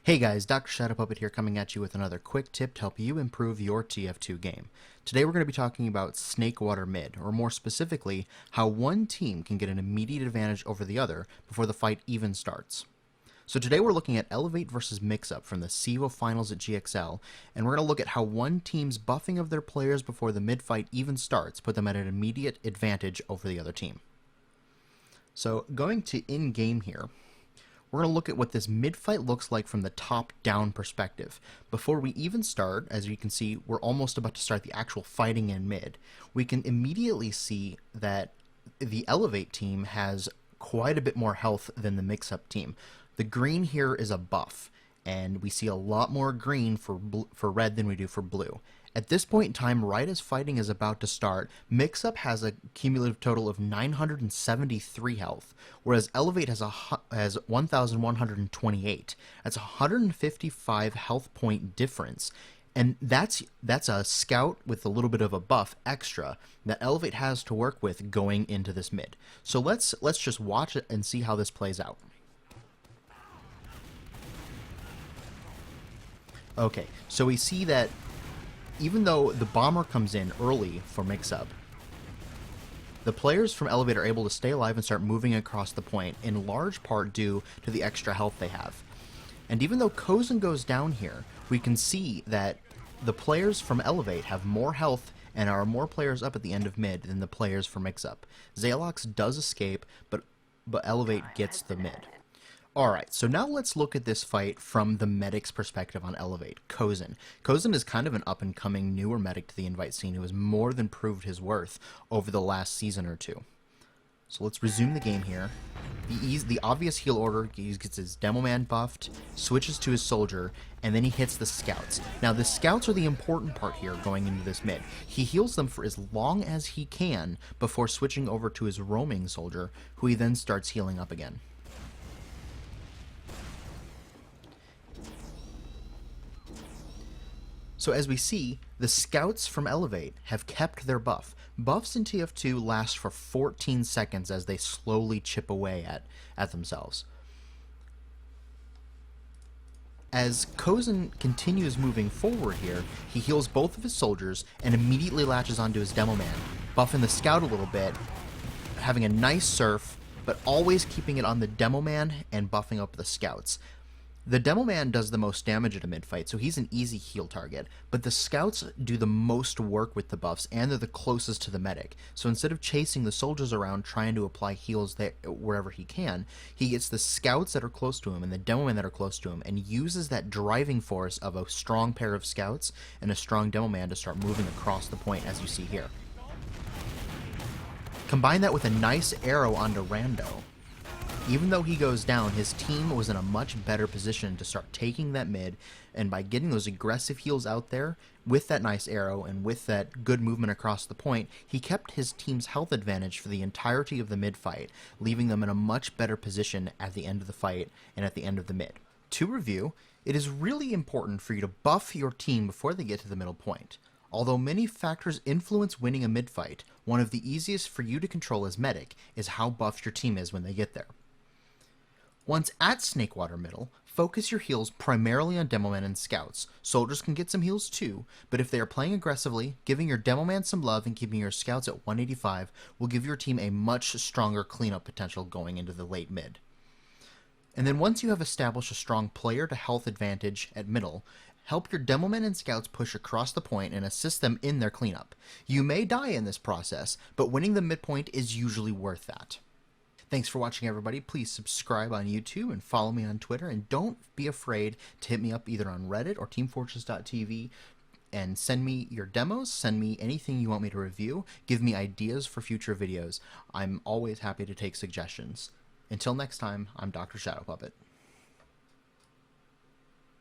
Hey guys, Dr. Shadow Puppet here coming at you with another quick tip to help you improve your TF2 game. Today we're going to be talking about Snakewater Mid, or more specifically, how one team can get an immediate advantage over the other before the fight even starts. So today we're looking at Elevate versus Mix-Up from the CEVO Finals at GXL, and we're going to look at how one team's buffing of their players before the mid-fight even starts put them at an immediate advantage over the other team. So going to in-game here, we're going to look at what this mid-fight looks like from the top-down perspective. Before we even start, as you can see, we're almost about to start the actual fighting in mid. We can immediately see that the Elevate team has quite a bit more health than the Mix-Up team. The green here is a buff, and we see a lot more green for red than we do for blue. At this point in time, right as fighting is about to start, Mix-Up has a cumulative total of 973 health, whereas Elevate has 1,128. That's a 155 health point difference, and that's a scout with a little bit of a buff extra that Elevate has to work with going into this mid. So let's just watch it and see how this plays out. Okay, so we see that even though the bomber comes in early for Mix-Up, the players from Elevate are able to stay alive and start moving across the point, in large part due to the extra health they have. And even though cozen goes down here, we can see that the players from Elevate have more health and are more players up at the end of mid than the players from Mix-Up. Zalox does escape, but Elevate gets the mid. Alright, so now let's look at this fight from the medic's perspective on Elevate, Cozen. Cozen is kind of an up-and-coming newer medic to the invite scene who has more than proved his worth over the last season or two. So let's resume the game here. The obvious heal order, he gets his Demo Man buffed, switches to his soldier, and then he hits the scouts. Now the scouts are the important part here going into this mid. He heals them for as long as he can before switching over to his roaming soldier, who he then starts healing up again. So as we see, the scouts from Elevate have kept their buff. Buffs in TF2 last for 14 seconds as they slowly chip away at themselves. As cozen continues moving forward here, he heals both of his soldiers and immediately latches onto his Demo Man, buffing the scout a little bit, having a nice surf, but always keeping it on the Demo Man and buffing up the scouts. The Demo Man does the most damage at a mid-fight, so he's an easy heal target, but the scouts do the most work with the buffs, and they're the closest to the medic. So instead of chasing the soldiers around trying to apply heals wherever he can, he gets the scouts that are close to him and the Demo Man that are close to him, and uses that driving force of a strong pair of scouts and a strong Demo Man to start moving across the point, as you see here. Combine that with a nice arrow onto Rando. Even though he goes down, his team was in a much better position to start taking that mid, and by getting those aggressive heals out there, with that nice arrow and with that good movement across the point, he kept his team's health advantage for the entirety of the mid fight, leaving them in a much better position at the end of the fight and at the end of the mid. To review, it is really important for you to buff your team before they get to the middle point. Although many factors influence winning a mid fight, one of the easiest for you to control as medic is how buffed your team is when they get there. Once at Snakewater Middle, focus your heals primarily on Demo Man and Scouts. Soldiers can get some heals too, but if they are playing aggressively, giving your Demo Man some love and keeping your Scouts at 185 will give your team a much stronger cleanup potential going into the late mid. And then once you have established a strong player to health advantage at middle, help your Demo Men and Scouts push across the point and assist them in their cleanup. You may die in this process, but winning the midpoint is usually worth that. Thanks for watching, everybody. Please subscribe on YouTube and follow me on Twitter. And don't be afraid to hit me up either on Reddit or TeamFortress.tv and send me your demos, send me anything you want me to review, give me ideas for future videos. I'm always happy to take suggestions. Until next time, I'm Dr. Shadow Puppet.